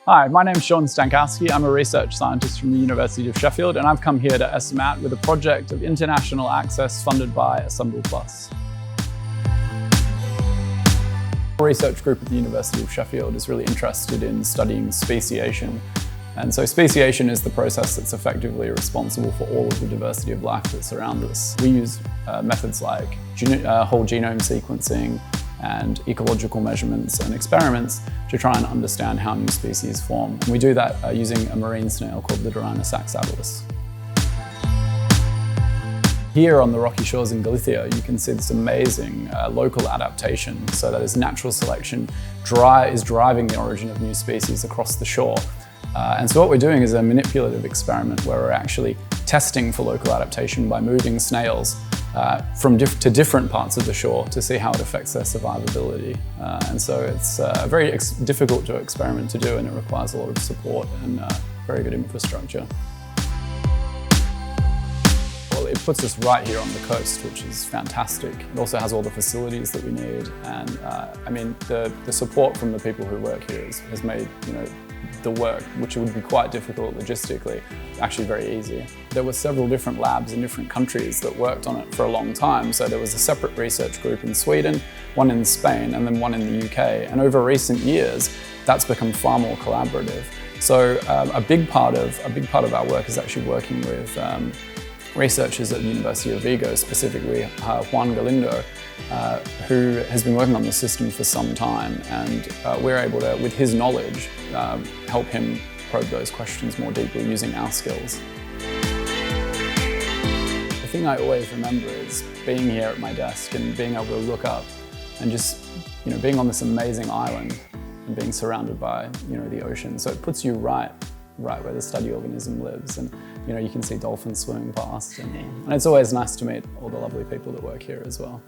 Hi, my name's Sean Stankowski. I'm a research scientist from the University of Sheffield, and I've come here to ECIMAT with a project of international access funded by Assemble Plus. Our research group at the University of Sheffield is really interested in studying speciation. And so speciation is the process that's effectively responsible for all of the diversity of life that's around us. We use methods like whole genome sequencing and ecological measurements and experiments to try and understand how new species form. And we do that using a marine snail called Litorina saxatilis. Here on the rocky shores in Galicia, you can see this amazing local adaptation. So that is natural selection is driving the origin of new species across the shore. And so what we're doing is a manipulative experiment where we're actually testing for local adaptation by moving snails to different parts of the shore to see how it affects their survivability. And so it's very difficult experiment to do, and it requires a lot of support and very good infrastructure. Well, it puts us right here on the coast, which is fantastic. It also has all the facilities that we need, and I mean the support from the people who work here has made the work, which would be quite difficult logistically, actually very easy. There were several different labs in different countries that worked on it for a long time. So there was a separate research group in Sweden, one in Spain, and then one in the UK. And over recent years, that's become far more collaborative. So a big part of our work is actually working with researchers at the University of Vigo, specifically Juan Galindo, who has been working on the system for some time, and we're able to, with his knowledge, help him probe those questions more deeply using our skills. The thing I always remember is being here at my desk and being able to look up and just being on this amazing island and being surrounded by the ocean. So it puts you right where the study organism lives, and you can see dolphins swimming past, and it's always nice to meet all the lovely people that work here as well.